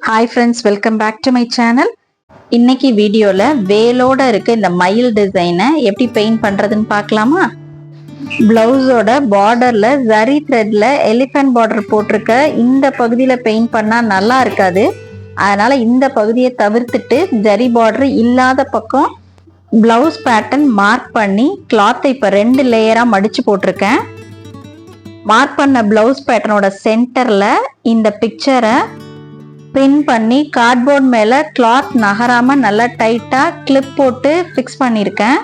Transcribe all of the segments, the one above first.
Hi friends, welcome back to my channel. இன்னைக்கு வீடியோல வேலோட இருக்க இந்த மயில் டிசைனை எப்படி பெயிண்ட் பண்றதுன்னு பார்க்கலாமா? பிளவுஸோட பார்டர்ல ஜரி த்ரெட்ல எலிஃபென்ட் பார்டர் போட்டிருக்க இந்த பகுதியில பெயிண்ட் பண்ணா நல்லா இருக்காது. அதனால இந்த பகுதியை தவிர்த்துட்டு ஜரி பார்டர் இல்லாத பக்கம் பிளவுஸ் பேட்டர்ன் மார்க் பண்ணி கிளாத்தை இப்ப 2 லேயரா மடிச்சு போட்டிருக்கேன். மார்க் பண்ண பிளவுஸ் பேட்டர்னோட சென்டர்ல இந்த பிக்சரை பின் பண்ணி கார்ட்போர்ட் மேல கிளாத் நகராம நல்லா டைட்டா கிளிப் போட்டு ஃபிக்ஸ் பண்ணியிருக்கேன்.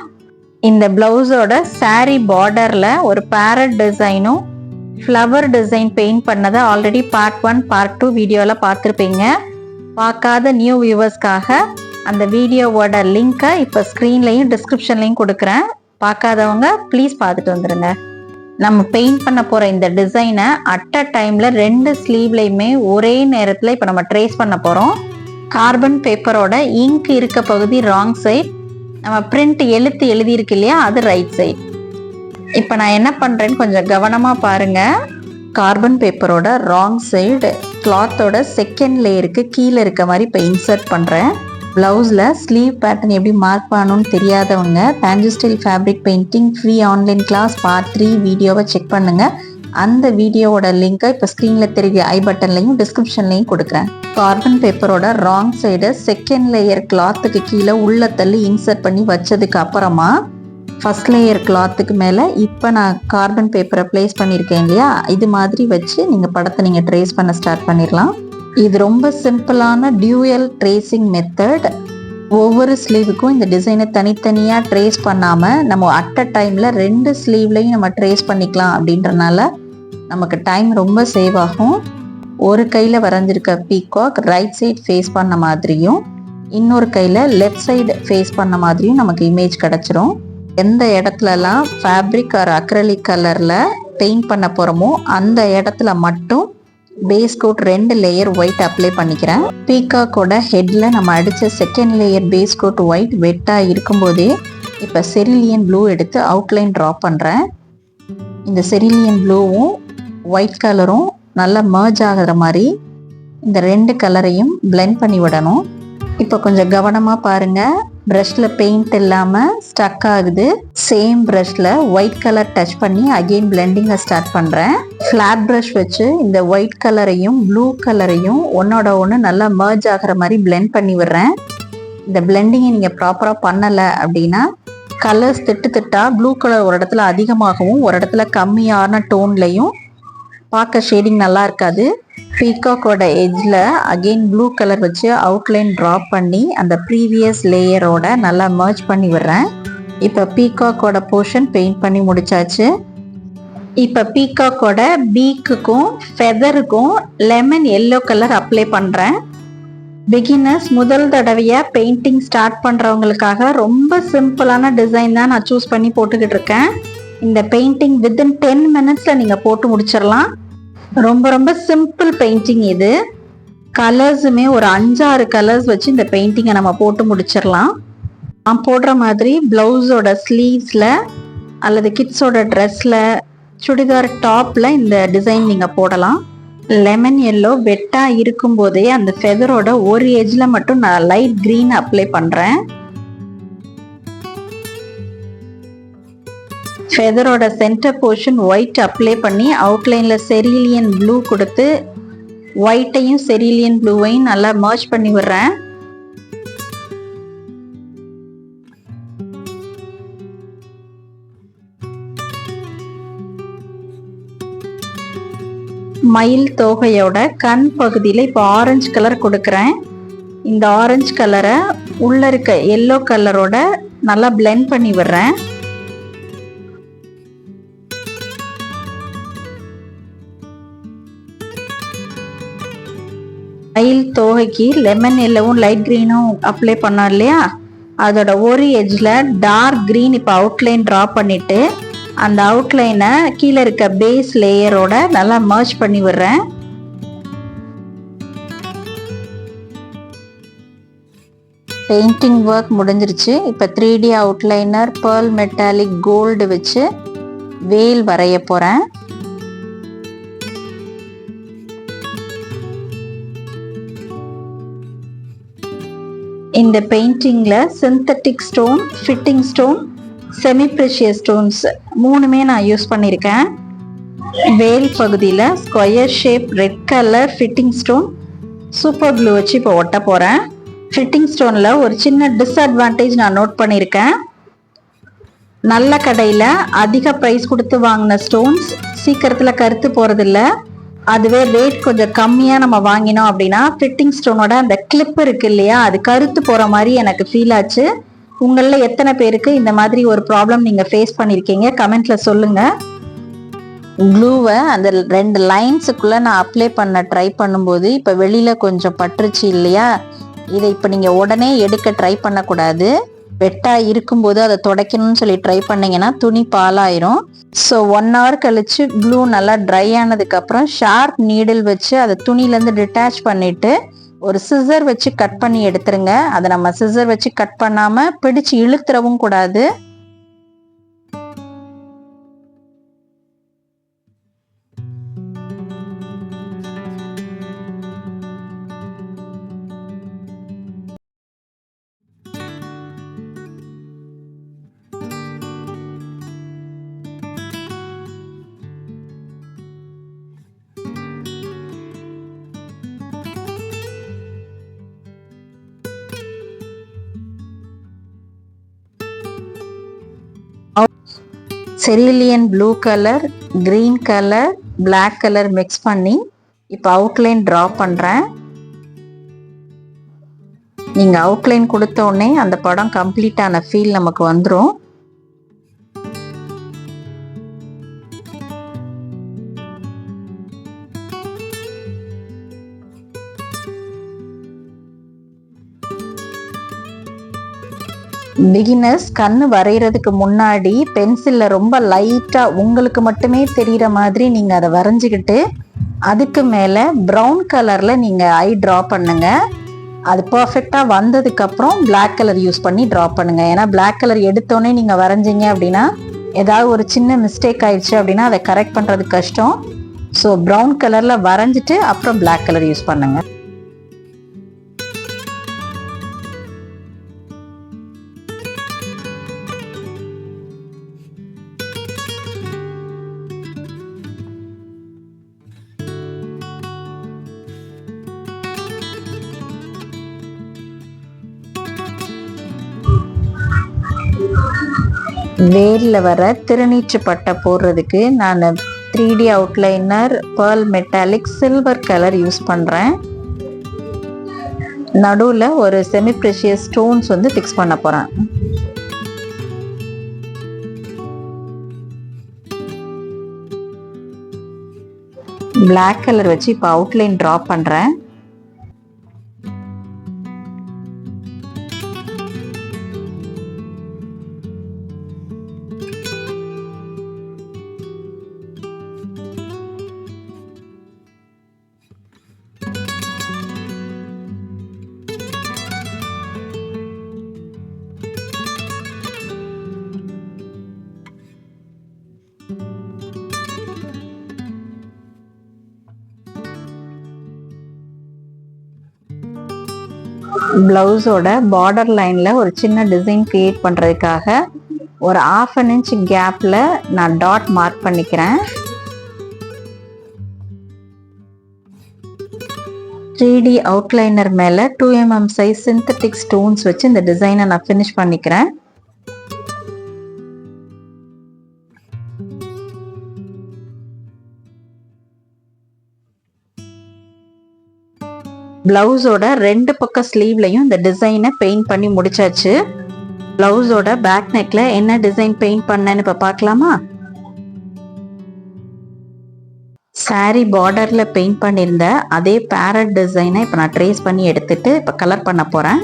இந்த பிளவுஸோட சாரி பார்டர்ல ஒரு பேரட் டிசைனும் ஃப்ளவர் டிசைன் பெயிண்ட் பண்ணதை ஆல்ரெடி பார்ட் 1 பார்ட் 2 வீடியோல பார்த்துருப்பீங்க. பார்க்காத நியூ வியூவர்ஸ்க்காக அந்த வீடியோவோட லிங்கை இப்போ ஸ்க்ரீன்லையும் டிஸ்கிரிப்ஷன்லையும் கொடுக்குறேன். பார்க்காதவங்க ப்ளீஸ் பார்த்துட்டு வந்துடுங்க. நம்ம பெயிண்ட் பண்ண போற இந்த டிசைனை அட் அ டைம்ல 2 ஸ்லீவ்லையுமே ஒரே நேரத்துல இப்ப நம்ம ட்ரேஸ் பண்ண போறோம். கார்பன் பேப்பரோட இங்க் இருக்க பகுதி ராங் சைட், நம்ம பிரிண்ட் எழுதி இருக்கு இல்லையா, அது ரைட் சைட். இப்ப நான் என்ன பண்றேன்னு கொஞ்சம் கவனமா பாருங்க. கார்பன் பேப்பரோட ராங் சைடு கிளாத்தோட செகண்ட் லேயருக்கு கீழே இருக்க மாதிரி இப்போ இன்சர்ட் பண்றேன். பிளவுஸ்ல ஸ்லீவ் பேட்டர்ன் எப்படி மார்க் பண்ணணும்னு தெரியாதவங்க டான்ஜஸ்டைல் fabric painting free online class part 3 வீடியோவை செக் பண்ணுங்க. அந்த வீடியோவோட லிங்கை இப்போ ஸ்க்ரீன்ல தெரியுது, ஐ பட்டன்லையும் டிஸ்கிரிப்ஷன்லையும் கொடுக்குறேன். கார்பன் பேப்பரோட ராங் சைடு செகண்ட் லேயர் கிளாத்துக்கு கீழே உள்ள தள்ளி இன்சர்ட் பண்ணி வச்சதுக்கு அப்புறமா ஃபர்ஸ்ட் லேயர் கிளாத்துக்கு மேலே இப்போ நான் கார்பன் பேப்பரை பிளேஸ் பண்ணியிருக்கேன் இல்லையா, இது மாதிரி வச்சு நீங்கள் படத்தை நீங்கள் ட்ரேஸ் பண்ண ஸ்டார்ட் பண்ணிடலாம். இது ரொம்ப சிம்பிளான டியூயல் ட்ரேசிங் மெத்தட். ஒவ்வொரு ஸ்லீவுக்கும் இந்த டிசைனை தனித்தனியாக ட்ரேஸ் பண்ணாமல் நம்ம அட் அ டைமில் 2 ஸ்லீவ்லையும் நம்ம ட்ரேஸ் பண்ணிக்கலாம். அப்படின்றனால நமக்கு டைம் ரொம்ப சேவ் ஆகும். ஒரு கையில் வரைஞ்சிருக்க பீகாக் ரைட் சைட் ஃபேஸ் பண்ண மாதிரியும் இன்னொரு கையில் லெஃப்ட் சைடு ஃபேஸ் பண்ண மாதிரியும் நமக்கு இமேஜ் கிடச்சிரும். எந்த இடத்துலலாம் ஃபேப்ரிக் ஆர் அக்ரலிக் கலரில் பெயிண்ட் பண்ண போகிறோமோ அந்த இடத்துல மட்டும் base coat 2 layer white apply பண்ணிக்கிறேன். பீகாக்கோட ஹெட்ல நம்ம அடித்த second layer base coat white வெட்டாக இருக்கும்போதே இப்போ செரிலியன் ப்ளூ எடுத்து அவுட்லைன் ட்ரா பண்ணுறேன். இந்த செரிலியன் ப்ளூவும் ஒயிட் கலரும் நல்லா மர்ஜ் ஆகிற மாதிரி இந்த 2 கலரையும் பிளெண்ட் பண்ணி விடணும். இப்போ கொஞ்சம் கவனமாக பாருங்கள், ப்ரஷில் பெயிண்ட் இல்லாமல் ஸ்டக் ஆகுது. சேம் ப்ரஷில் ஒயிட் கலர் டச் பண்ணி அகெயின் பிளெண்டிங்கை ஸ்டார்ட் பண்ணுறேன். ஃப்ளாட் ப்ரஷ் வச்சு இந்த ஒயிட் கலரையும் ப்ளூ கலரையும் ஒன்னோட ஒன்று நல்லா மர்ஜ் ஆகிற மாதிரி பிளெண்ட் பண்ணி விடுறேன். இந்த பிளெண்டிங்கை நீங்கள் ப்ராப்பராக பண்ணலை அப்படின்னா கலர்ஸ் திட்டா ப்ளூ கலர் ஒரு இடத்துல அதிகமாகவும் ஒரு இடத்துல கம்மியான டோன்லையும் பார்க்க ஷேடிங் நல்லா இருக்காது. பீகாக்கோட எட்ஜில் அகெயின் ப்ளூ கலர் வச்சு அவுட்லைன் ட்ரா பண்ணி அந்த ப்ரீவியஸ் லேயரோட நல்லா மர்ஜ் பண்ணி விடுறேன். இப்போ பீகாக்கோட போர்ஷன் பெயிண்ட் பண்ணி முடிச்சாச்சு. இப்போ பீகாக்கோட பீக்குக்கும் ஃபெதருக்கும் லெமன் எல்லோ கலர் அப்ளை பண்ணுறேன். பிகினர்ஸ் முதல் தடவையாக பெயிண்டிங் ஸ்டார்ட் பண்ணுறவங்களுக்காக ரொம்ப சிம்பிளான டிசைன் தான் நான் சூஸ் பண்ணி போட்டுக்கிட்டு இருக்கேன். இந்த பெயிண்டிங் வித்தின் 10 மினிட்ஸில் நீங்கள் போட்டு முடிச்சிடலாம். ரொம்ப ரொம்ப சிம்பிள் பெயிண்டிங் இது. கலர்ஸுமே ஒரு 5-6 கலர்ஸ் வச்சு இந்த பெயிண்டிங்கை நம்ம போட்டு முடிச்சிடலாம். நான் போடுற மாதிரி பிளவுஸோட ஸ்லீவ்ஸில் அல்லது கிட்ஸோட ட்ரெஸ்ஸில் சுடிதார் டாப்பில் இந்த டிசைன் நீங்கள் போடலாம். லெமன் எல்லோ வெட்டாக இருக்கும்போதே அந்த ஃபெதரோட ஒரு எஜ்ஜில் மட்டும் நான் லைட் க்ரீன் அப்ளை பண்ணுறேன். ஃபெதரோட சென்டர் போர்ஷன் ஒயிட் அப்ளை பண்ணி அவுட்லைனில் செரிலியன் ப்ளூ கொடுத்து ஒயிட்டையும் செரிலியன் ப்ளூவையும் நல்லா மர்ஜ் பண்ணி விடுறேன். மயில் தோகையோட கண் பகுதியில் இப்போ ஆரஞ்சு கலர் கொடுக்குறேன். இந்த ஆரஞ்சு கலரை உள்ள இருக்க எல்லோ கலரோட நல்லா பிளெண்ட் பண்ணி விடுறேன். மயில் தோகைக்கு லெமன் எல்லோவும் லைட் க்ரீனும் அப்ளை பண்ணோம் இல்லையா, அதோட ஒரு எட்ஜில் டார்க் க்ரீன் இப்போ அவுட்லைன் ட்ரா பண்ணிட்டு அந்த அவுட்லைனை கீழே இருக்க பேஸ் லேயரோட நல்லா மர்ஜ் பண்ணி விடுறேன். பெயிண்டிங் ஒர்க் முடிஞ்சிருச்சு. இப்போ 3D outliner pearl metallic gold வச்சு வேல் வரைய போகிறேன். இந்த பெயிண்டிங்கில் synthetic stone, fitting stone, semi precious stones மூணுமே நான் யூஸ் பண்ணியிருக்கேன். வேல் பகுதியில் square shape red colour fitting stone super glue வச்சு இப்போ ஒட்ட போகிறேன். ஃபிட்டிங் ஸ்டோனில் ஒரு சின்ன டிஸ்அட்வான்டேஜ் நான் நோட் பண்ணியிருக்கேன். நல்ல கடையில் அதிக ப்ரைஸ் கொடுத்து வாங்கின ஸ்டோன்ஸ் சீக்கிரத்தில் கருத்து போகிறதில்ல. அதுவே ரேட் கொஞ்சம் கம்மியாக நம்ம வாங்கினோம் அப்படின்னா ஃபிட்டிங் ஸ்டோனோட அந்த கிளிப் இருக்கு இல்லையா, அது கருத்து போகிற மாதிரி எனக்கு ஃபீல் ஆச்சு. உங்களில் எத்தனை பேருக்கு இந்த மாதிரி ஒரு ப்ராப்ளம் நீங்கள் ஃபேஸ் பண்ணியிருக்கீங்க கமெண்ட்டில் சொல்லுங்கள். க்ளூவை அந்த 2 லைன்ஸுக்குள்ளே நான் அப்ளை பண்ண ட்ரை பண்ணும்போது இப்போ வெளியில் கொஞ்சம் பட்டுருச்சு இல்லையா, இதை இப்போ நீங்கள் உடனே எடுக்க ட்ரை பண்ணக்கூடாது. வெட்டாக இருக்கும்போது அதை துடைக்கணும்னு சொல்லி ட்ரை பண்ணிங்கன்னா துணி பாலாயிரும். ஸோ 1 hour கழித்து க்ளூ நல்லா ட்ரை ஆனதுக்கப்புறம் ஷார்ப் நீடில் வச்சு அதை துணியிலேருந்து டிட்டாச் பண்ணிவிட்டு ஒரு சிசர் வச்சு கட் பண்ணி எடுத்துருங்க. அதை நம்ம சிசர் வச்சு கட் பண்ணாமல் பிடிச்சு இழுத்துறவும் கூடாது. Cerulean blue colour, green colour, black colour mix பண்ணி இப்போ அவுட்லைன் ட்ரா பண்ணுறேன். நீங்கள் அவுட்லைன் கொடுத்த உடனே அந்த படம் கம்ப்ளீட்டான ஃபீல் நமக்கு வந்துடும். பிகினர்ஸ் கண்ணு வரைகிறதுக்கு முன்னாடி பென்சிலில் ரொம்ப லைட்டாக உங்களுக்கு மட்டுமே தெரிகிற மாதிரி நீங்கள் அதை வரைஞ்சிக்கிட்டு அதுக்கு மேலே ப்ரௌன் கலரில் நீங்கள் ஐ ட்ரா பண்ணுங்கள். அது பர்ஃபெக்டாக வந்ததுக்கப்புறம் பிளாக் கலர் யூஸ் பண்ணி ட்ரா பண்ணுங்கள். ஏன்னா பிளாக் கலர் எடுத்தோடனே நீங்கள் வரைஞ்சிங்க அப்படின்னா ஏதாவது ஒரு சின்ன மிஸ்டேக் ஆயிடுச்சு அப்படின்னா அதை கரெக்ட் பண்ணுறது கஷ்டம். ஸோ ப்ரௌன் கலரில் வரைஞ்சிட்டு அப்புறம் பிளாக் கலர் யூஸ் பண்ணுங்கள். வேரில் வர திருநீற்று பட்டை போடுறதுக்கு நான் 3D outliner pearl metallic silver colour use பண்ணுறேன். நடுவில் ஒரு செமி ப்ரெஷியஸ் ஸ்டோன்ஸ் வந்து ஃபிக்ஸ் பண்ண போகிறேன். பிளாக் கலர் வச்சு இப்போ அவுட்லைன் ட்ரா பண்ணுறேன். ப்ளவுஸோட பார்டர் லைனில் ஒரு சின்ன டிசைன் கிரியேட் பண்ணுறதுக்காக ஒரு 1/2 inch கேப்பில் நான் டாட் மார்க் பண்ணிக்கிறேன். 3D அவுட்லைனர் மேலே 2 mm சைஸ் சிந்தட்டிக் ஸ்டோன்ஸ் வச்சு இந்த டிசைனை நான் ஃபினிஷ் பண்ணிக்கிறேன். பிளவுஸோட 2 பக்க ஸ்லீவ்லையும் இந்த டிசைனை பெயிண்ட் பண்ணி முடிச்சாச்சு. பிளவுஸோட பேக் நெக்ல என்ன டிசைன் பெயிண்ட் பண்ணேன்னு இப்ப பார்க்கலாமா? சாரி பார்டர்ல பெயிண்ட் பண்ணியிருந்த அதே பேரட் டிசைனை இப்ப நான் ட்ரேஸ் பண்ணி எடுத்துட்டு இப்ப கலர் பண்ண போறேன்.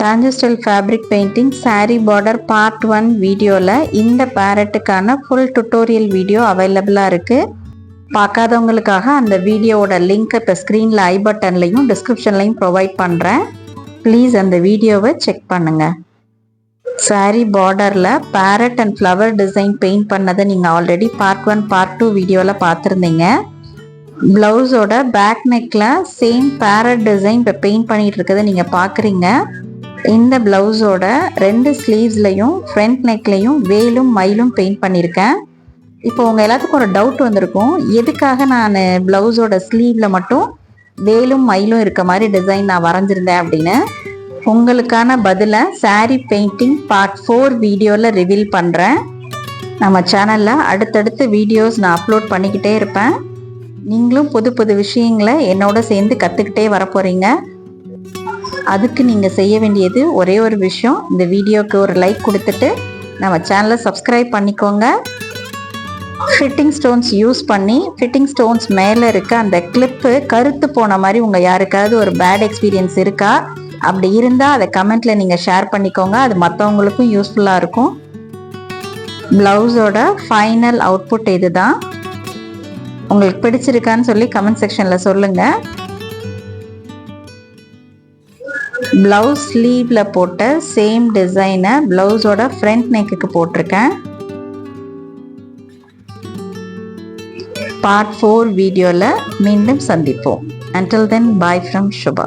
டான்ஜஸ்டைல் fabric painting sari border part 1 வீடியோல இந்த பேரட்டுக்கான ஃபுல் டுட்டோரியல் வீடியோ அவைலபிளா இருக்கு. பார்க்காதவங்களுக்காக அந்த வீடியோவோட லிங்க் இப்போ ஸ்க்ரீனில் ஐ பட்டன்லையும் டிஸ்கிரிப்ஷன்லையும் ப்ரொவைட் பண்ணுறேன். ப்ளீஸ் அந்த வீடியோவை செக் பண்ணுங்கள். சாரி பார்டரில் parrot and flower design paint பண்ணதை நீங்கள் ஆல்ரெடி பார்ட் 1 பார்ட் 2 வீடியோவில் பார்த்துருந்தீங்க. பிளவுஸோட பேக் நெக்ல சேம் பேரட் டிசைன் இப்போ பெயிண்ட் பண்ணிட்டு இருக்கிறத நீங்க பாக்குறீங்க. இந்த பிளவுஸோட 2 ஸ்லீவ்ஸ்லையும் ஃப்ரண்ட் நெக்லையும் வேலும் மயிலும் பெயிண்ட் பண்ணியிருக்கேன். இப்போ உங்க எல்லாத்துக்கும் ஒரு டவுட் வந்திருக்கும், எதுக்காக நான் பிளவுஸோட ஸ்லீவ்ல மட்டும் வேலும் மயிலும் இருக்க மாதிரி டிசைன் நான் வரைஞ்சிருந்தேன் அப்படின்னு. உங்களுக்கான பதில சாரி பெயிண்டிங் பார்ட் 4 வீடியோவில் ரிவீல் பண்ணுறேன். நம்ம சேனலில் அடுத்தடுத்த வீடியோஸ் நான் அப்லோட் பண்ணிக்கிட்டே இருப்பேன். நீங்களும் புது புது விஷயங்களை என்னோட சேர்ந்து கற்றுக்கிட்டே வரப்போகிறீங்க. அதுக்கு நீங்கள் செய்ய வேண்டியது ஒரே ஒரு விஷயம், இந்த வீடியோவுக்கு ஒரு லைக் கொடுத்துட்டு நம்ம சேனலை சப்ஸ்கிரைப் பண்ணிக்கோங்க. ஃபிட்டிங் ஸ்டோன்ஸ் யூஸ் பண்ணி ஃபிட்டிங் ஸ்டோன்ஸ் மேலே இருக்க அந்த கிளிப்பு கருத்து போன மாதிரி உங்கள் யாருக்காவது ஒரு பேட் எக்ஸ்பீரியன்ஸ் இருக்கா? அப்படி இருந்தால் அதை கமெண்ட்டில் நீங்கள் ஷேர் பண்ணிக்கோங்க. அது மற்றவங்களுக்கும் யூஸ்ஃபுல்லாக இருக்கும். ப்ளவுஸோட ஃபைனல் அவுட்புட் இது தான். உங்களுக்கு பிடிச்சிருக்கான்னு சொல்லி கமெண்ட் செக்ஷனில் சொல்லுங்கள். ப்ளவுஸ் ஸ்லீவில் போட்ட சேம் டிசைனை ப்ளவுஸோட ஃப்ரண்ட் நெக்குக்கு போட்டிருக்கேன். பார்ட் 4 வீடியோவில் மீண்டும் சந்திப்போம். Until then, bye from Shubha.